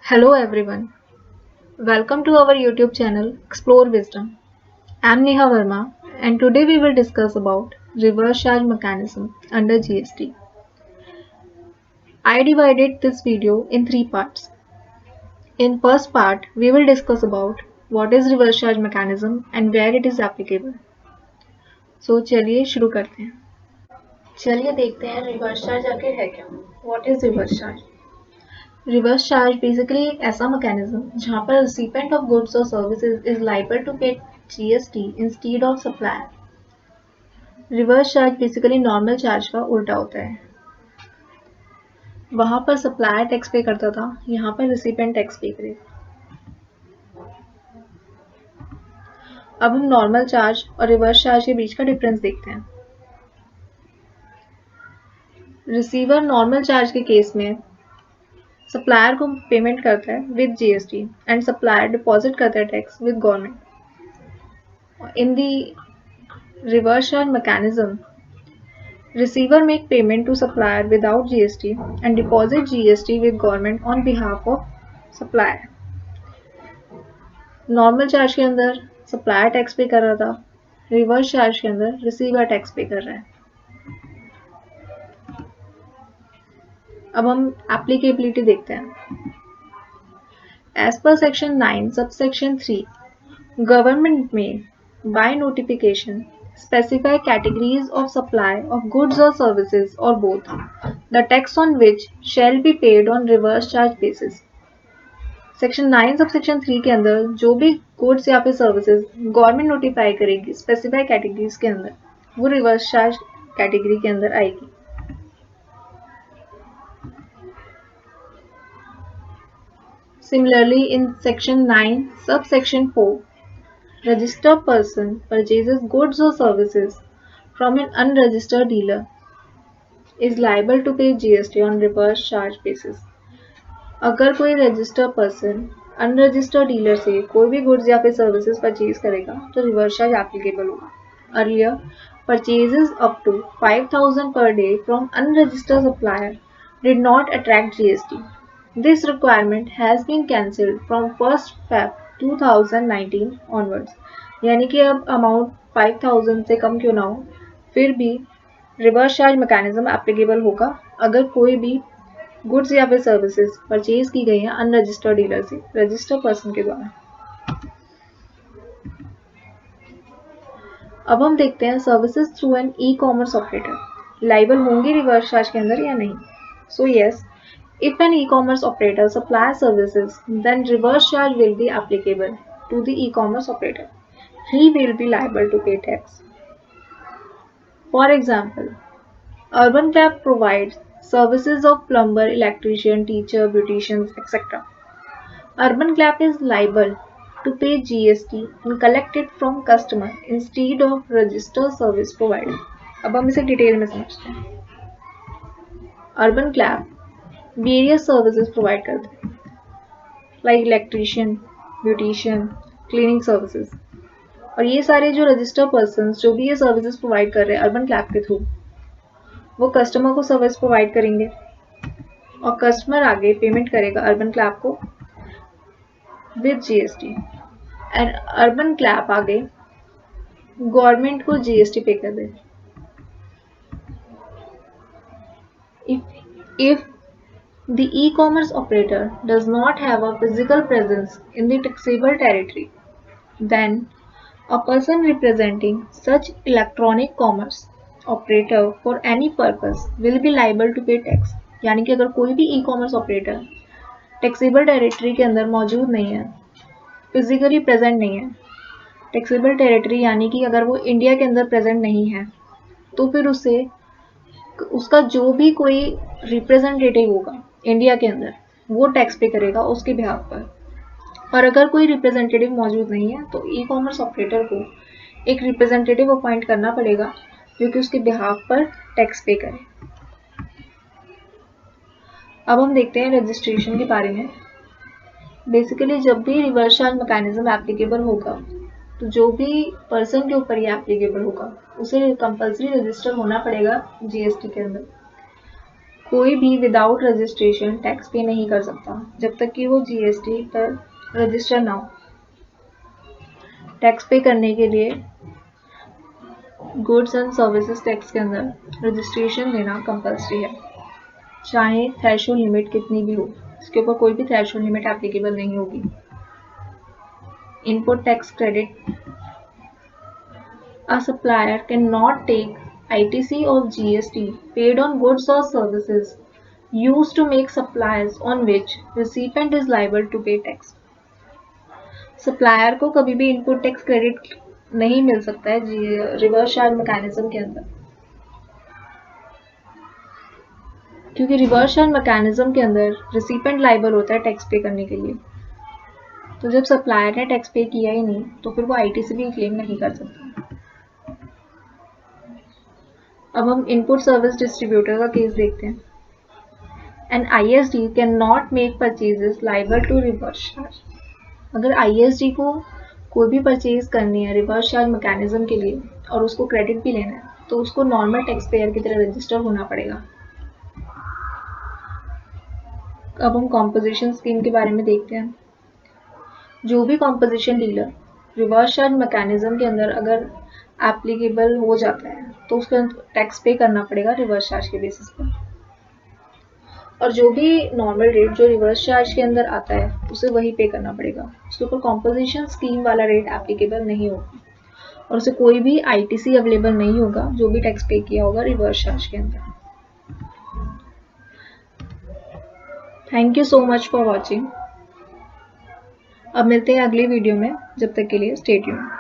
Hello everyone. Welcome to our YouTube channel Explore Wisdom. I'm Neha Verma and today we will discuss about reverse charge mechanism under GST. I divided this video in three parts. In first part, we will discuss about what is reverse charge mechanism and where it is applicable. So चलिए शुरू करते हैं. चलिए देखते हैं reverse charge आखिर है क्या. What is reverse charge? Reverse charge basically एक ऐसा मैकेनिज्म जहां पर रिसिपेंट ऑफ गुड्स और सर्विसेज इज लाइबल टू पे GST instead of supplier. Reverse charge basically normal charge का उल्टा होता है. वहां पर सप्लायर टैक्स पे करता था, यहाँ पर रिसिपेंट टैक्स पे करेगा. अब हम नॉर्मल चार्ज और रिवर्स चार्ज के बीच का डिफरेंस देखते हैं. रिसीवर नॉर्मल चार्ज के केस में सप्लायर को पेमेंट करता है with GST and supplier deposit करता है tax with government. In the reverse charge mechanism, receiver make payment to supplier without GST and deposit GST with government on behalf of supplier. Normal charge के अंदर supplier tax पे कर रहा था, reverse charge के अंदर रिसीवर टैक्स पे कर रहा है. अब हम एप्लीकेबिलिटी देखते हैं. As per section 9 subsection 3, government में by notification specify categories of supply of goods or services or both, the tax on which shall be paid on reverse charge basis. Section 9 sub section 3 के अंदर जो भी goods या फिर services government notify करेगी specify categories के अंदर, वो रिवर्स चार्ज कैटेगरी के अंदर आएगी. Similarly in section 9 sub section 4, registered person purchases goods or services from an unregistered dealer is liable to pay GST on reverse charge basis. अगर कोई registered person unregistered dealer से कोई भी goods या फिर सर्विसेज परचेज करेगा तो reverse charge applicable होगा. Earlier purchases up to 5,000 per day from unregistered supplier did not attract GST. This requirement has been cancelled from 1st Feb 2019 onwards. यानी कि अब अमाउंट 5,000 से कम क्यों ना हो, फिर भी रिवर्स चार्ज मैकेनिज्म एप्लीकेबल होगा अगर कोई भी गुड्स या फिर सर्विसेज परचेज की गई हैं अनरजिस्टर्ड डीलर से रजिस्टर्ड पर्सन के द्वारा. अब हम देखते हैं services through an e commerce operator liable होंगे रिवर्स चार्ज के अंदर या नहीं. So yes, if an e-commerce operator supplies services, then reverse charge will be applicable to the e-commerce operator. He will be liable to pay tax. For example, Urban Cab provides services of plumber, electrician, teacher, beauticians, etc. Urban Cab is liable to pay GST and collect it from customer instead of registered service provider. अब हम इसे detail में समझते हैं. Urban Cab various services provide करते हैं like electrician, beautician, cleaning services. और ये सारे जो रजिस्टर्ड पर्सन जो भी ये सर्विसेज प्रोवाइड कर रहे हैं अर्बन क्लैब के थ्रू, वो कस्टमर को सर्विस प्रोवाइड करेंगे और कस्टमर आगे पेमेंट करेगा अर्बन क्लैब को विद जीएसटी एंड अर्बन क्लैब आगे गवर्नमेंट को जीएसटी पे कर दे. If the e-commerce operator does not have a physical presence in the taxable territory, then a person representing such electronic commerce operator for any purpose will be liable to pay tax. यानी कि अगर कोई भी e-commerce operator taxable territory के अंदर मौजूद नहीं है, फिजिकली प्रेजेंट नहीं है, taxable territory यानी कि अगर वो इंडिया के अंदर प्रेजेंट नहीं है, तो फिर उसे उसका जो भी कोई रिप्रेजेंटेटिव होगा इंडिया के अंदर वो टैक्स पे करेगा उसके बिहाफ पर. और अगर कोई रिप्रेजेंटेटिव मौजूद नहीं है तो ई कॉमर्स ऑपरेटर को एक रिप्रेजेंटेटिव अपॉइंट करना पड़ेगा जो कि उसके बिहाफ पर टैक्स पे करे. अब हम देखते हैं रजिस्ट्रेशन के बारे में. बेसिकली जब भी रिवर्स चार्ज मैकेनिज्म एप्लीकेबल होगा तो जो भी पर्सन के ऊपर ये एप्लीकेबल होगा उसे कंपल्सरी रजिस्टर होना पड़ेगा जीएसटी के अंदर. कोई भी विदाउट रजिस्ट्रेशन टैक्स पे नहीं कर सकता जब तक कि वो जीएसटी पर रजिस्टर ना हो। टैक्स पे करने के लिए गुड्स एंड सर्विसेज टैक्स के अंदर रजिस्ट्रेशन देना कंपल्सरी है, चाहे थ्रेशोल्ड लिमिट कितनी भी हो। इसके ऊपर कोई भी थ्रेशोल्ड लिमिट एप्लीकेबल नहीं होगी। Input tax credit, a supplier cannot take ITC or GST paid on goods or services used to make supplies on which recipient is liable to pay tax. Supplier को कभी भी input tax credit नहीं मिल सकता है reverse charge mechanism के अंदर, क्योंकि reverse charge mechanism के अंदर रिसिपेंट लाइबल होता है टैक्स पे करने के लिए। तो जब सप्लायर ने टैक्स पे किया ही नहीं तो फिर वो आईटीसी भी क्लेम नहीं कर सकता। अब हम इनपुट सर्विस डिस्ट्रीब्यूटर का केस देखते हैं। An ISD can not make purchases liable to reverse charge. अगर ISD को कोई भी परचेज करनी है रिवर्स चार्ज मैकेनिज्म के लिए और उसको क्रेडिट भी लेना है तो उसको नॉर्मल टैक्स पेयर की तरह रजिस्टर होना पड़ेगा। अब हम कॉम्पोजिशन स्कीम के बारे में देखते हैं। जो भी composition dealer reverse charge mechanism के अंदर अगर एप्लीकेबल हो जाता है तो उसका टैक्स पे करना पड़ेगा रिवर्स चार्ज के बेसिस पर, और जो भी नॉर्मल रेट जो रिवर्स चार्ज के अंदर आता है उसे वही पे करना पड़ेगा। उसके ऊपर कॉम्पोजिशन स्कीम वाला रेट एप्लीकेबल नहीं होगा और उसे कोई भी ITC अवेलेबल नहीं होगा जो भी टैक्स पे किया होगा रिवर्स चार्ज के अंदर। Thank you so much for watching. अब मिलते हैं अगली वीडियो में, जब तक के लिए स्टे ट्यून्ड।